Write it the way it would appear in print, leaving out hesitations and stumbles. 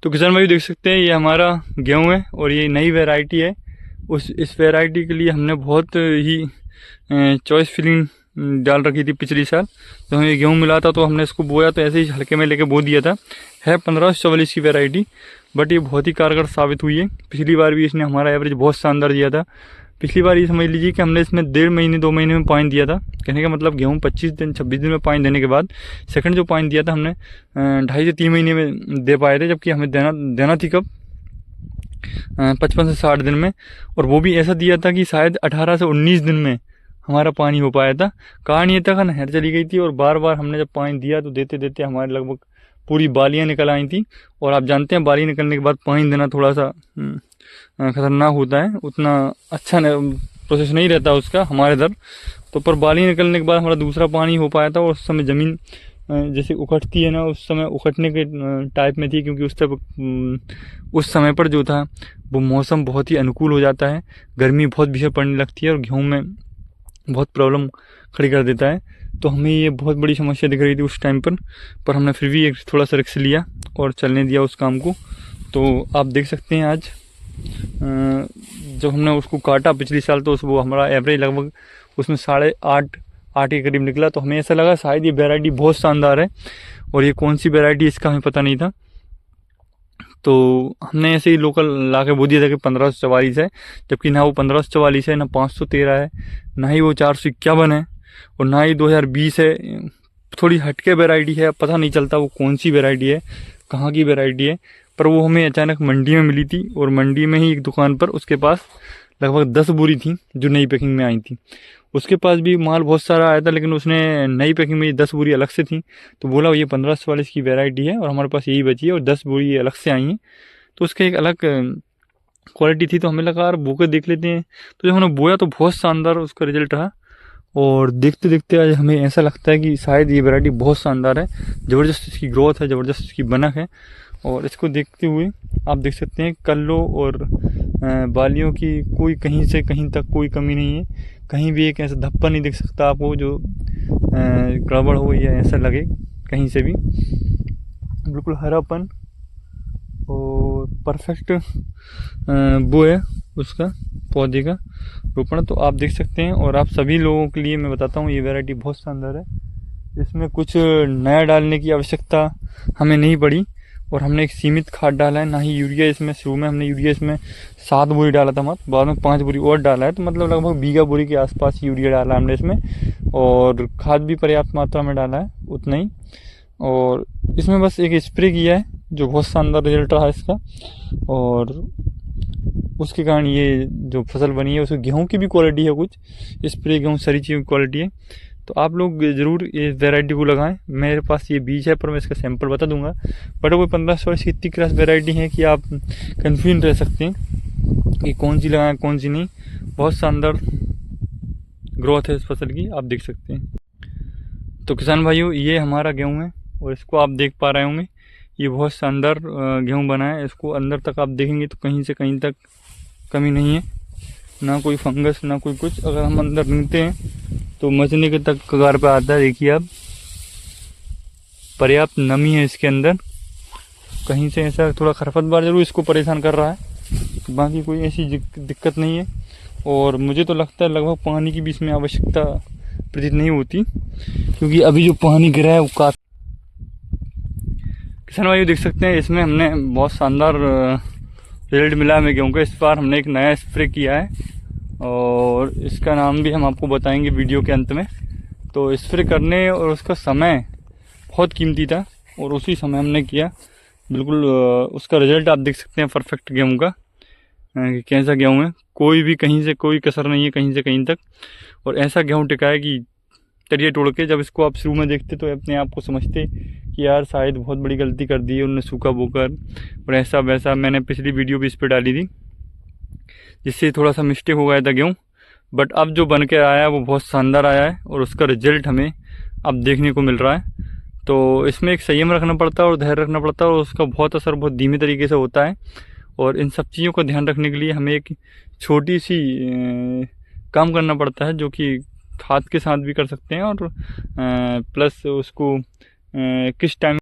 तो किसान भाई देख सकते हैं ये हमारा गेहूँ है और ये नई वैरायटी है। इस वैरायटी के लिए हमने बहुत ही चॉइस फिलिंग डाल रखी थी पिछली साल। तो हमें गेहूँ मिला था तो हमने इसको बोया तो ऐसे ही हल्के में लेके बो दिया था। है 1544 की वैरायटी, बट ये बहुत ही कारगर साबित हुई है। पिछली बार भी इसने हमारा एवरेज बहुत शानदार दिया था। पिछली बार ये समझ लीजिए कि हमने इसमें 1.5 महीने 2 महीने में पानी दिया था। कहने का मतलब गेहूँ 25 दिन 26 दिन में पानी देने के बाद सेकंड जो पानी दिया था हमने 2.5 से 3 महीने में दे पाए थे, जबकि हमें देना थी कब 55 से 60 दिन में। और वो भी ऐसा दिया था कि शायद 18 से 19 दिन में हमारा पानी हो पाया था। कारण ये था कि नहर चली गई थी और बार बार हमने जब पानी दिया तो देते देते हमारे लगभग पूरी बालियाँ निकल आई थी। और आप जानते हैं बाली निकलने के बाद पानी देना थोड़ा सा खतरनाक होता है, उतना अच्छा प्रोसेस नहीं रहता उसका हमारे इधर। तो पर बाली निकलने के बाद हमारा दूसरा पानी हो पाया था और उस समय ज़मीन जैसे उखटती है ना, उस समय उखटने के टाइप में थी, क्योंकि उस समय पर जो था वो मौसम बहुत ही अनुकूल हो जाता है, गर्मी बहुत भीषण पड़ने लगती है और गेहूँ में बहुत प्रॉब्लम खड़ी कर देता है। तो हमें ये बहुत बड़ी समस्या दिख रही थी उस टाइम पर हमने फिर भी एक थोड़ा सा रिस्क लिया और चलने दिया उस काम को। तो आप देख सकते हैं आज जब हमने उसको काटा पिछली साल तो वो हमारा एवरेज लगभग उसमें 8.5 के करीब निकला। तो हमें ऐसा लगा शायद ये वैरायटी बहुत शानदार है, और ये कौन सी वैरायटी इसका हमें पता नहीं था। तो हमने ऐसे ही लोकल ला के बो दिया था कि 1544 है, जबकि ना वो 1544 है, ना 513 है, ना ही वो 451 है, और ना ही 2020 है। थोड़ी हटके वैरायटी है, पता नहीं चलता वो कौन सी वैरायटी है, कहाँ की वैरायटी है। पर वो हमें अचानक मंडी में मिली थी, और मंडी में ही एक दुकान पर उसके पास लगभग 10 बोरी थी जो नई पैकिंग में आई थी। उसके पास भी माल बहुत सारा आया था, लेकिन उसने नई पैकिंग में 10 बोरी अलग से थी। तो बोला ये 1544 की वैरायटी है और हमारे पास यही बची है और 10 बोरी अलग से आई हैं। तो उसका एक अलग क्वालिटी थी, तो हमें लगा यार बो के देख लेते हैं। तो जब हमने बोया तो बहुत शानदार उसका रिजल्ट रहा, और देखते देखते आज हमें ऐसा लगता है कि शायद ये वैरायटी बहुत शानदार है। ज़बरदस्त इसकी ग्रोथ है, ज़बरदस्त इसकी बनक है। और इसको देखते हुए आप देख सकते हैं कल्लों और बालियों की कोई कहीं से कहीं तक कोई कमी नहीं है। कहीं भी एक ऐसा धब्बा नहीं दिख सकता आपको जो गड़बड़ हो या ऐसा लगे कहीं से भी। बिल्कुल हरापन और परफेक्ट वो है उसका पौधे का रोपण। तो आप देख सकते हैं, और आप सभी लोगों के लिए मैं बताता हूँ ये वैरायटी बहुत शानदार है। इसमें कुछ नया डालने की आवश्यकता हमें नहीं पड़ी, और हमने एक सीमित खाद डाला है, ना ही यूरिया इसमें। शुरू में हमने यूरिया इसमें 7 बोरी डाला था मात्र, बाद में 5 बोरी और डाला है। तो मतलब लगभग बीघा बोरी के आसपास यूरिया डाला हमने इसमें, और खाद भी पर्याप्त मात्रा में डाला है उतना ही। और इसमें बस एक स्प्रे किया है जो बहुत शानदार रिजल्ट रहा इसका, और उसके कारण ये जो फसल बनी है उसमें गेहूँ की भी क्वालिटी है, कुछ स्प्रे गेहूँ सारी चीज़ों की क्वालिटी है। तो आप लोग ज़रूर इस वैरायटी को लगाएं। मेरे पास ये बीज है पर मैं इसका सैंपल बता दूंगा। बट वो 1544 की इतनी क्रॉस वैरायटी है कि आप कन्फ्यूज रह सकते हैं कि कौन सी लगाएं कौन सी नहीं। बहुत शानदार ग्रोथ है इस फसल की, आप देख सकते हैं। तो किसान भाइयों ये हमारा गेहूँ है, और इसको आप देख पा रहे होंगे ये बहुत शानदार गेहूँ बना है। इसको अंदर तक आप देखेंगे तो कहीं से कहीं तक कमी नहीं है, ना कोई फंगस ना कोई कुछ। अगर हम अंदर नींदते हैं तो मचने के तक कगार पे आता है। देखिए आप, पर्याप्त नमी है इसके अंदर। कहीं से ऐसा थोड़ा खरपतवार जरूर इसको परेशान कर रहा है, बाकी कोई ऐसी दिक्कत नहीं है। और मुझे तो लगता है लगभग पानी की भी इसमें आवश्यकता प्रतीत नहीं होती, क्योंकि अभी जो पानी गिरा है वो काफ़ी। किसान भाई देख सकते हैं इसमें हमने बहुत शानदार रिजल्ट मिला हमें गेहूँ का। इस बार हमने एक नया स्प्रे किया है, और इसका नाम भी हम आपको बताएंगे वीडियो के अंत में। तो स्प्रे करने और उसका समय बहुत कीमती था, और उसी समय हमने किया। बिल्कुल उसका रिजल्ट आप देख सकते हैं परफेक्ट गेहूँ का, कैसा गेहूँ है। कोई भी कहीं से कोई कसर नहीं है कहीं से कहीं तक, और ऐसा गेहूँ टिका है कि तरिए तोड़ के। जब इसको आप शुरू में देखते तो अपने आप को समझते कि यार शायद बहुत बड़ी गलती कर दी है उन्होंने सूखा बोकर, और ऐसा वैसा। मैंने पिछली वीडियो भी इस पर डाली थी, जिससे थोड़ा सा मिस्टेक हो गया था गेहूँ। बट अब जो बन के आया है वो बहुत शानदार आया है, और उसका रिजल्ट हमें अब देखने को मिल रहा है। तो इसमें एक संयम रखना पड़ता है और धैर्य रखना पड़ता है, और उसका बहुत असर बहुत धीमे तरीके से होता है। और इन सब चीज़ों का ध्यान रखने के लिए हमें एक छोटी सी काम करना पड़ता है, जो कि खाद के साथ भी कर सकते हैं, और प्लस उसको किस टाइम